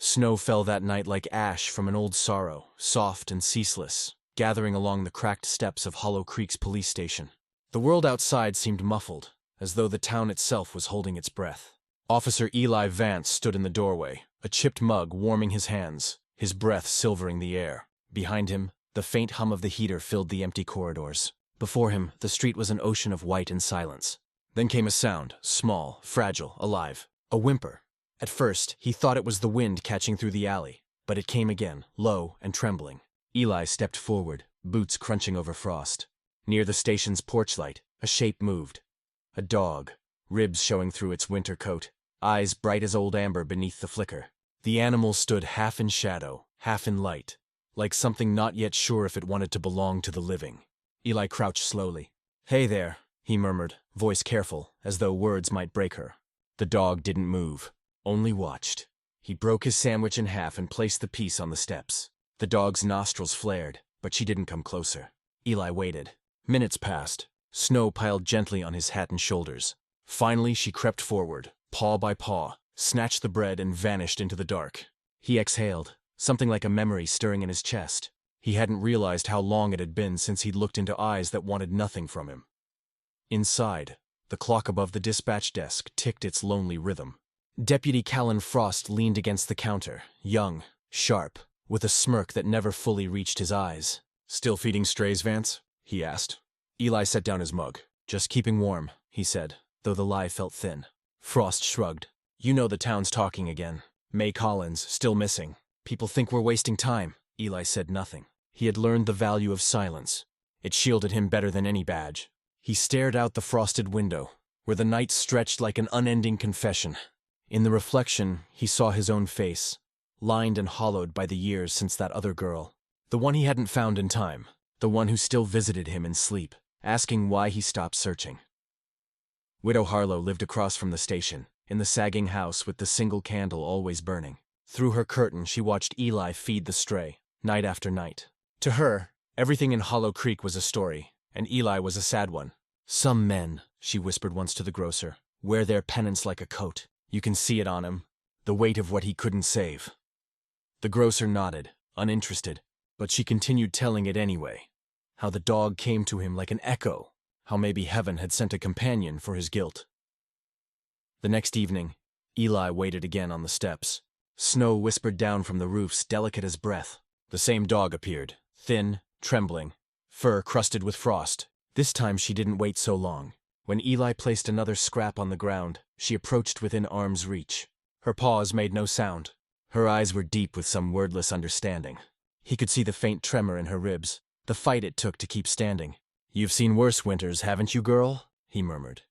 Snow fell that night like ash from an old sorrow, soft and ceaseless, gathering along the cracked steps of Hollow Creek's police station. The world outside seemed muffled, as though the town itself was holding its breath. Officer Eli Vance stood in the doorway, a chipped mug warming his hands, his breath silvering the air. Behind him, the faint hum of the heater filled the empty corridors. Before him, the street was an ocean of white and silence. Then came a sound, small, fragile, alive. A whimper. At first, he thought it was the wind catching through the alley, but it came again, low and trembling. Eli stepped forward, boots crunching over frost. Near the station's porch light, a shape moved. A dog, ribs showing through its winter coat, eyes bright as old amber beneath the flicker. The animal stood half in shadow, half in light, like something not yet sure if it wanted to belong to the living. Eli crouched slowly. "Hey there," he murmured, voice careful, as though words might break her. The dog didn't move, only watched. He broke his sandwich in half and placed the piece on the steps. The dog's nostrils flared, but she didn't come closer. Eli waited. Minutes passed. Snow piled gently on his hat and shoulders. Finally, she crept forward, paw by paw, snatched the bread and vanished into the dark. He exhaled, something like a memory stirring in his chest. He hadn't realized how long it had been since he'd looked into eyes that wanted nothing from him. Inside, the clock above the dispatch desk ticked its lonely rhythm. Deputy Callan Frost leaned against the counter, young, sharp, with a smirk that never fully reached his eyes. "Still feeding strays, Vance?" he asked. Eli set down his mug. "Just keeping warm," he said, though the lie felt thin. Frost shrugged. "You know the town's talking again. May Collins, still missing. People think we're wasting time." Eli said nothing. He had learned the value of silence. It shielded him better than any badge. He stared out the frosted window, where the night stretched like an unending confession. In the reflection, he saw his own face, lined and hollowed by the years since that other girl. The one he hadn't found in time. The one who still visited him in sleep, asking why he stopped searching. Widow Harlow lived across from the station, in the sagging house with the single candle always burning. Through her curtain, she watched Eli feed the stray, night after night. To her, everything in Hollow Creek was a story, and Eli was a sad one. "Some men," she whispered once to the grocer, "wear their penance like a coat. You can see it on him, the weight of what he couldn't save." The grocer nodded, uninterested, but she continued telling it anyway. How the dog came to him like an echo, how maybe heaven had sent a companion for his guilt. The next evening, Eli waited again on the steps. Snow whispered down from the roofs, delicate as breath. The same dog appeared, thin, trembling, fur crusted with frost. This time she didn't wait so long. When Eli placed another scrap on the ground, she approached within arm's reach. Her paws made no sound. Her eyes were deep with some wordless understanding. He could see the faint tremor in her ribs, the fight it took to keep standing. "You've seen worse winters, haven't you, girl?" he murmured.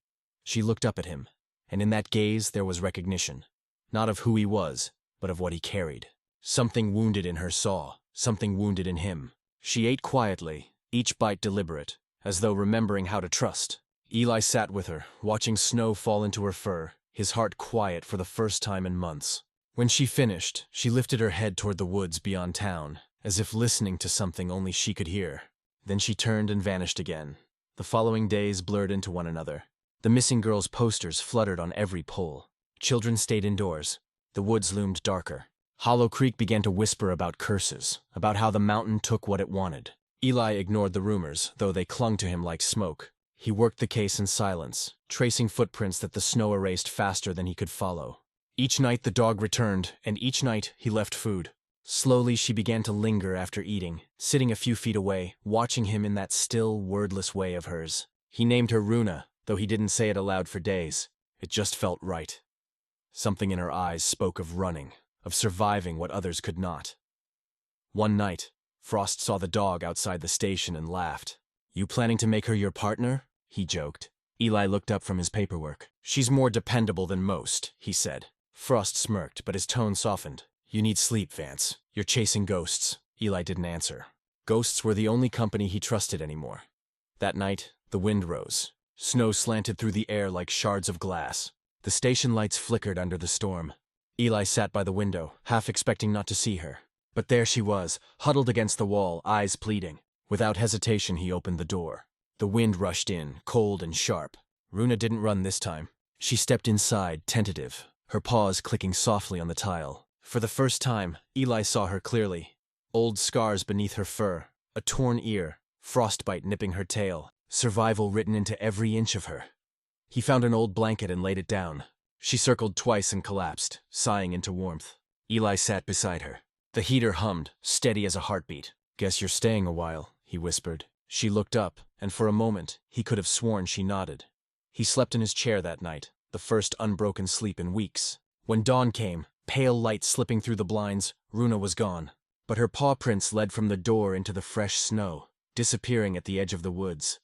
She looked up at him, and in that gaze there was recognition. Not of who he was, but of what he carried. Something wounded in her saw, something wounded in him. She ate quietly, each bite deliberate, as though remembering how to trust. Eli sat with her, watching snow fall into her fur, his heart quiet for the first time in months. When she finished, she lifted her head toward the woods beyond town, as if listening to something only she could hear. Then she turned and vanished again. The following days blurred into one another. The missing girl's posters fluttered on every pole. Children stayed indoors. The woods loomed darker. Hollow Creek began to whisper about curses, about how the mountain took what it wanted. Eli ignored the rumors, though they clung to him like smoke. He worked the case in silence, tracing footprints that the snow erased faster than he could follow. Each night the dog returned, and each night he left food. Slowly she began to linger after eating, sitting a few feet away, watching him in that still, wordless way of hers. He named her Runa, though he didn't say it aloud for days. It just felt right. Something in her eyes spoke of running, of surviving what others could not. One night, Frost saw the dog outside the station and laughed. "You planning to make her your partner?" he joked. Eli looked up from his paperwork. "She's more dependable than most," he said. Frost smirked, but his tone softened. "You need sleep, Vance. You're chasing ghosts." Eli didn't answer. Ghosts were the only company he trusted anymore. That night, the wind rose. Snow slanted through the air like shards of glass. The station lights flickered under the storm. Eli sat by the window, half expecting not to see her. But there she was, huddled against the wall, eyes pleading. Without hesitation, he opened the door. The wind rushed in, cold and sharp. Runa didn't run this time. She stepped inside, tentative, her paws clicking softly on the tile. For the first time, Eli saw her clearly. Old scars beneath her fur, a torn ear, frostbite nipping her tail, survival written into every inch of her. He found an old blanket and laid it down. She circled twice and collapsed, sighing into warmth. Eli sat beside her. The heater hummed, steady as a heartbeat. "Guess you're staying a while," he whispered. She looked up, and for a moment, he could have sworn she nodded. He slept in his chair that night, the first unbroken sleep in weeks. When dawn came, pale light slipping through the blinds, Runa was gone. But her paw prints led from the door into the fresh snow, disappearing at the edge of the woods.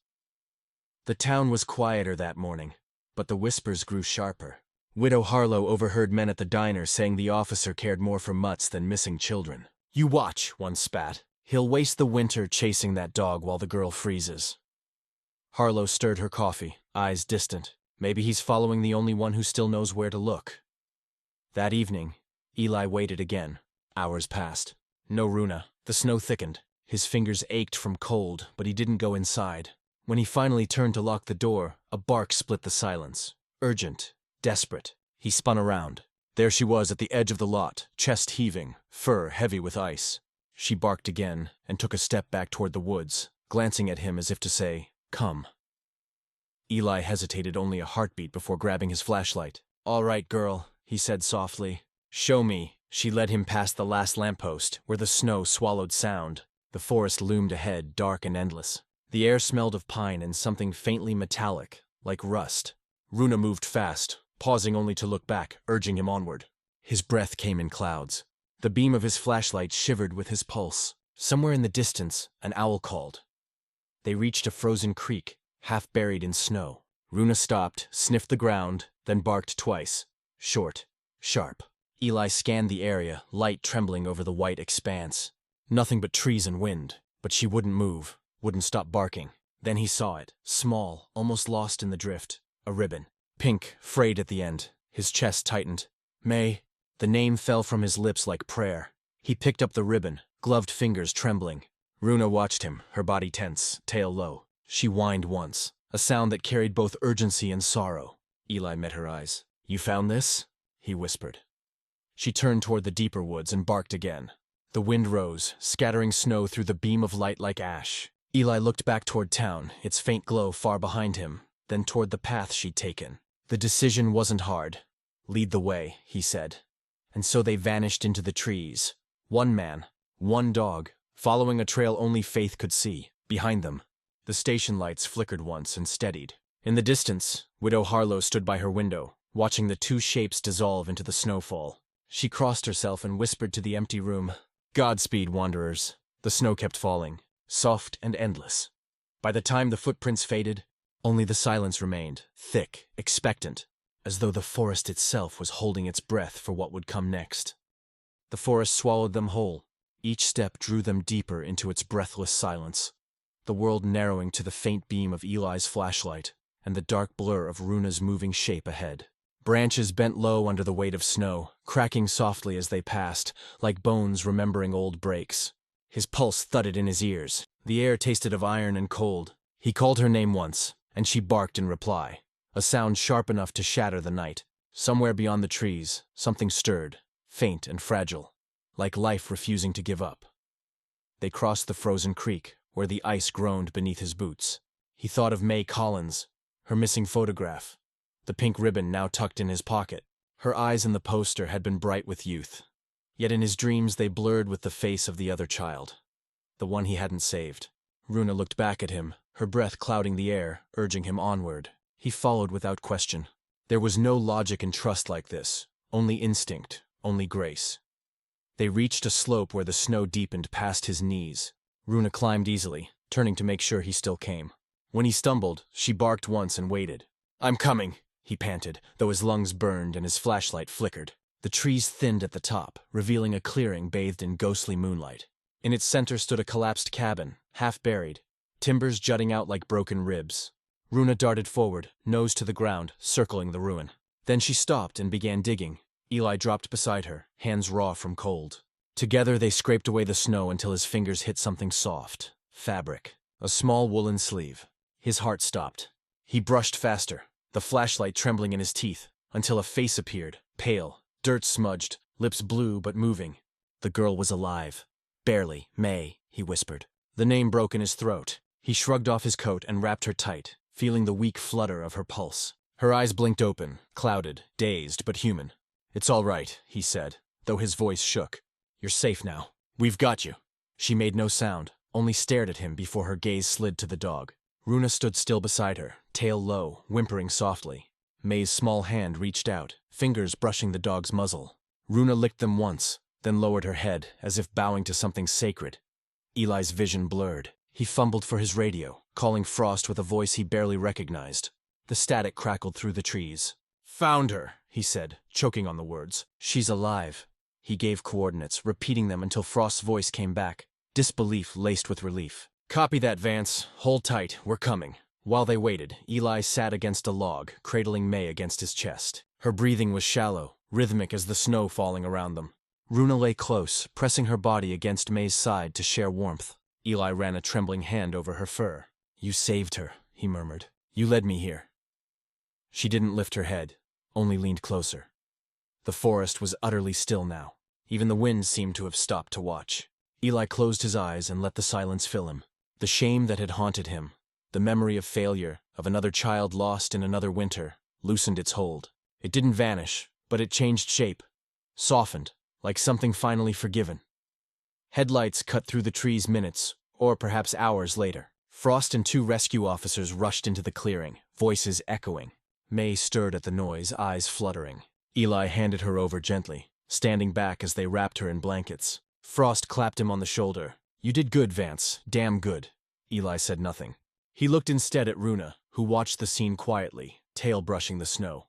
The town was quieter that morning, but the whispers grew sharper. Widow Harlow overheard men at the diner saying the officer cared more for mutts than missing children. "You watch," one spat. "He'll waste the winter chasing that dog while the girl freezes." Harlow stirred her coffee, eyes distant. Maybe he's following the only one who still knows where to look. That evening, Eli waited again. Hours passed. No Runa. The snow thickened. His fingers ached from cold, but he didn't go inside. When he finally turned to lock the door, a bark split the silence. Urgent, desperate. He spun around. There she was at the edge of the lot, chest heaving, fur heavy with ice. She barked again and took a step back toward the woods, glancing at him as if to say, "Come." Eli hesitated only a heartbeat before grabbing his flashlight. "All right, girl," he said softly. "Show me." She led him past the last lamppost, where the snow swallowed sound. The forest loomed ahead, dark and endless. The air smelled of pine and something faintly metallic, like rust. Runa moved fast, pausing only to look back, urging him onward. His breath came in clouds. The beam of his flashlight shivered with his pulse. Somewhere in the distance, an owl called. They reached a frozen creek, half buried in snow. Runa stopped, sniffed the ground, then barked twice. Short, sharp. Eli scanned the area, light trembling over the white expanse. Nothing but trees and wind, but she wouldn't move, wouldn't stop barking. Then he saw it, small, almost lost in the drift. A ribbon. Pink, frayed at the end. His chest tightened. "May." The name fell from his lips like prayer. He picked up the ribbon, gloved fingers trembling. Runa watched him, her body tense, tail low. She whined once, a sound that carried both urgency and sorrow. Eli met her eyes. "You found this?" he whispered. She turned toward the deeper woods and barked again. The wind rose, scattering snow through the beam of light like ash. Eli looked back toward town, its faint glow far behind him, then toward the path she'd taken. The decision wasn't hard. "Lead the way," he said. And so they vanished into the trees. One man, one dog, following a trail only Faith could see. Behind them, the station lights flickered once and steadied. In the distance, Widow Harlow stood by her window, watching the two shapes dissolve into the snowfall. She crossed herself and whispered to the empty room, "Godspeed, wanderers." The snow kept falling, soft and endless. By the time the footprints faded, only the silence remained, thick, expectant, as though the forest itself was holding its breath for what would come next. The forest swallowed them whole. Each step drew them deeper into its breathless silence, the world narrowing to the faint beam of Eli's flashlight and the dark blur of Runa's moving shape ahead. Branches bent low under the weight of snow, cracking softly as they passed, like bones remembering old breaks. His pulse thudded in his ears. The air tasted of iron and cold. He called her name once, and she barked in reply, a sound sharp enough to shatter the night. Somewhere beyond the trees, something stirred, faint and fragile, like life refusing to give up. They crossed the frozen creek, where the ice groaned beneath his boots. He thought of May Collins, her missing photograph, the pink ribbon now tucked in his pocket. Her eyes in the poster had been bright with youth, yet in his dreams they blurred with the face of the other child, the one he hadn't saved. Runa looked back at him, her breath clouding the air, urging him onward. He followed without question. There was no logic in trust like this, only instinct, only grace. They reached a slope where the snow deepened past his knees. Runa climbed easily, turning to make sure he still came. When he stumbled, she barked once and waited. "I'm coming," he panted, though his lungs burned and his flashlight flickered. The trees thinned at the top, revealing a clearing bathed in ghostly moonlight. In its center stood a collapsed cabin, half buried, timbers jutting out like broken ribs. Runa darted forward, nose to the ground, circling the ruin. Then she stopped and began digging. Eli dropped beside her, hands raw from cold. Together they scraped away the snow until his fingers hit something soft, fabric, a small woolen sleeve. His heart stopped. He brushed faster, the flashlight trembling in his teeth, until a face appeared, pale, dirt-smudged, lips blue but moving. The girl was alive. Barely. May, he whispered. The name broke in his throat. He shrugged off his coat and wrapped her tight, feeling the weak flutter of her pulse. Her eyes blinked open, clouded, dazed, but human. "It's all right," he said, though his voice shook. "You're safe now. We've got you." She made no sound, only stared at him before her gaze slid to the dog. Runa stood still beside her, tail low, whimpering softly. May's small hand reached out, fingers brushing the dog's muzzle. Runa licked them once, then lowered her head, as if bowing to something sacred. Eli's vision blurred. He fumbled for his radio, calling Frost with a voice he barely recognized. The static crackled through the trees. "Found her," he said, choking on the words. "She's alive." He gave coordinates, repeating them until Frost's voice came back, disbelief laced with relief. "Copy that, Vance. Hold tight. We're coming." While they waited, Eli sat against a log, cradling May against his chest. Her breathing was shallow, rhythmic as the snow falling around them. Runa lay close, pressing her body against May's side to share warmth. Eli ran a trembling hand over her fur. "You saved her," he murmured. "You led me here." She didn't lift her head, only leaned closer. The forest was utterly still now. Even the wind seemed to have stopped to watch. Eli closed his eyes and let the silence fill him. The shame that had haunted him, the memory of failure, of another child lost in another winter, loosened its hold. It didn't vanish, but it changed shape, softened, like something finally forgiven. Headlights cut through the trees minutes, or perhaps hours later. Frost and 2 rescue officers rushed into the clearing, voices echoing. May stirred at the noise, eyes fluttering. Eli handed her over gently, standing back as they wrapped her in blankets. Frost clapped him on the shoulder. "You did good, Vance. Damn good." Eli said nothing. He looked instead at Runa, who watched the scene quietly, tail brushing the snow.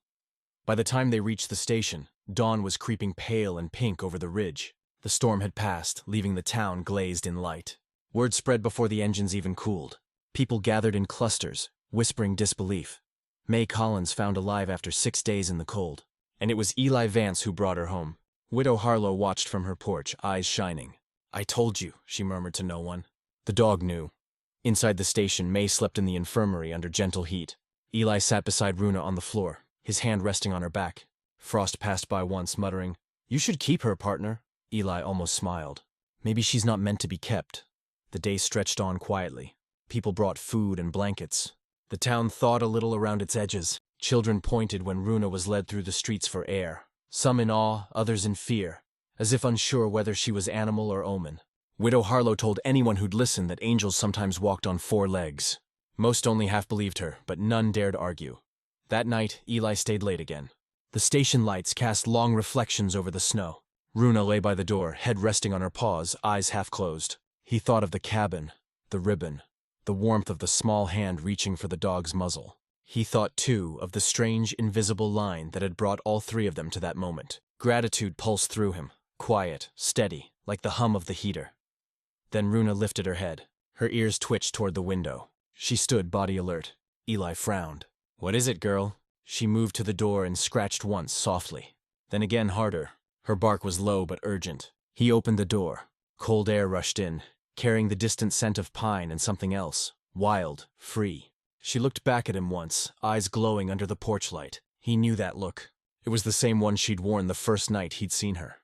By the time they reached the station, dawn was creeping pale and pink over the ridge. The storm had passed, leaving the town glazed in light. Word spread before the engines even cooled. People gathered in clusters, whispering disbelief. May Collins found alive after 6 days in the cold. And it was Eli Vance who brought her home. Widow Harlow watched from her porch, eyes shining. "I told you," she murmured to no one. The dog knew. Inside the station, May slept in the infirmary under gentle heat. Eli sat beside Runa on the floor, his hand resting on her back. Frost passed by once, muttering, "You should keep her, partner." Eli almost smiled. Maybe she's not meant to be kept. The day stretched on quietly. People brought food and blankets. The town thawed a little around its edges. Children pointed when Runa was led through the streets for air, some in awe, others in fear, as if unsure whether she was animal or omen. Widow Harlow told anyone who'd listen that angels sometimes walked on 4 legs. Most only half believed her, but none dared argue. That night, Eli stayed late again. The station lights cast long reflections over the snow. Runa lay by the door, head resting on her paws, eyes half closed. He thought of the cabin, the ribbon, the warmth of the small hand reaching for the dog's muzzle. He thought, too, of the strange, invisible line that had brought all 3 of them to that moment. Gratitude pulsed through him, quiet, steady, like the hum of the heater. Then Runa lifted her head. Her ears twitched toward the window. She stood, body alert. Eli frowned. "What is it, girl?" She moved to the door and scratched once, softly. Then again harder. Her bark was low but urgent. He opened the door. Cold air rushed in, carrying the distant scent of pine and something else. Wild, free. She looked back at him once, eyes glowing under the porch light. He knew that look. It was the same one she'd worn the first night he'd seen her.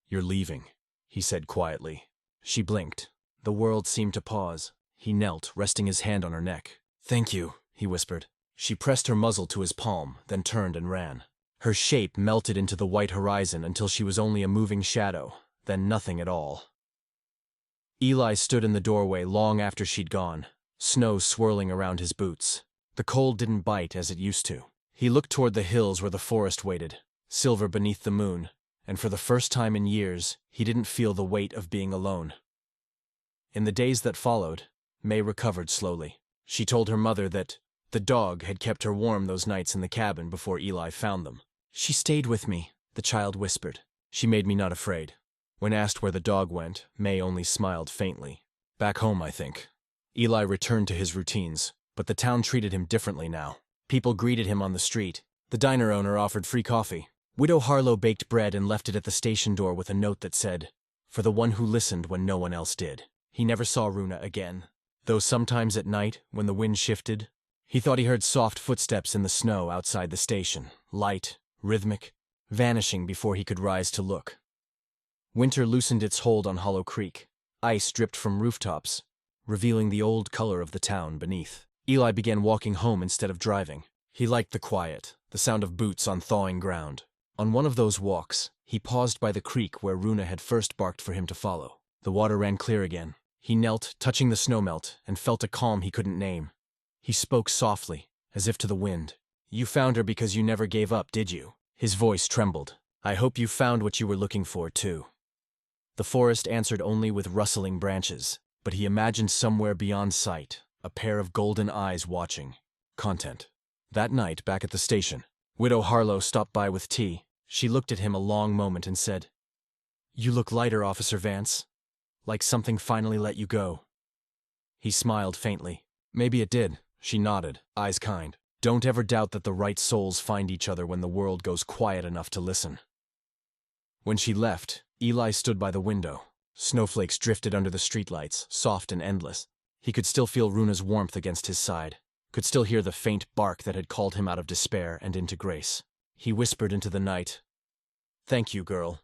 "You're leaving," he said quietly. She blinked. The world seemed to pause. He knelt, resting his hand on her neck. "Thank you," he whispered. She pressed her muzzle to his palm, then turned and ran. Her shape melted into the white horizon until she was only a moving shadow, then nothing at all. Eli stood in the doorway long after she'd gone, snow swirling around his boots. The cold didn't bite as it used to. He looked toward the hills where the forest waited, silver beneath the moon, and for the first time in years, he didn't feel the weight of being alone. In the days that followed, May recovered slowly. She told her mother that the dog had kept her warm those nights in the cabin before Eli found them. "She stayed with me," the child whispered. "She made me not afraid." When asked where the dog went, May only smiled faintly. "Back home, I think." Eli returned to his routines, but the town treated him differently now. People greeted him on the street. The diner owner offered free coffee. Widow Harlow baked bread and left it at the station door with a note that said, "For the one who listened when no one else did." He never saw Runa again, though sometimes at night, when the wind shifted, he thought he heard soft footsteps in the snow outside the station, light, rhythmic, vanishing before he could rise to look. Winter loosened its hold on Hollow Creek. Ice dripped from rooftops, revealing the old color of the town beneath. Eli began walking home instead of driving. He liked the quiet, the sound of boots on thawing ground. On one of those walks, he paused by the creek where Runa had first barked for him to follow. The water ran clear again. He knelt, touching the snowmelt, and felt a calm he couldn't name. He spoke softly, as if to the wind. "You found her because you never gave up, did you?" His voice trembled. "I hope you found what you were looking for, too." The forest answered only with rustling branches, but he imagined somewhere beyond sight, a pair of golden eyes watching. Content. That night, back at the station, Widow Harlow stopped by with tea. She looked at him a long moment and said, "You look lighter, Officer Vance. Like something finally let you go." He smiled faintly. "Maybe it did." She nodded, eyes kind. "Don't ever doubt that the right souls find each other when the world goes quiet enough to listen." When she left, Eli stood by the window. Snowflakes drifted under the streetlights, soft and endless. He could still feel Runa's warmth against his side, could still hear the faint bark that had called him out of despair and into grace. He whispered into the night, "Thank you, girl."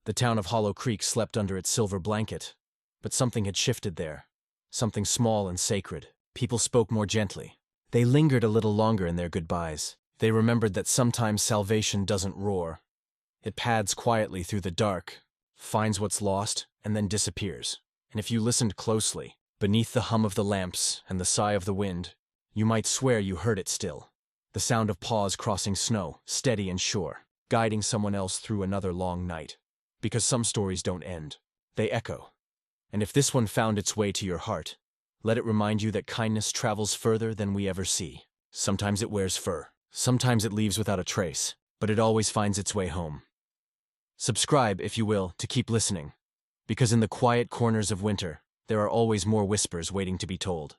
The town of Hollow Creek slept under its silver blanket, but something had shifted there, something small and sacred. People spoke more gently. They lingered a little longer in their goodbyes. They remembered that sometimes salvation doesn't roar. It pads quietly through the dark, finds what's lost, and then disappears. And if you listened closely, beneath the hum of the lamps and the sigh of the wind, you might swear you heard it still. The sound of paws crossing snow, steady and sure, guiding someone else through another long night. Because some stories don't end. They echo. And if this one found its way to your heart, let it remind you that kindness travels further than we ever see. Sometimes it wears fur. Sometimes it leaves without a trace. But it always finds its way home. Subscribe, if you will, to keep listening. Because in the quiet corners of winter, there are always more whispers waiting to be told.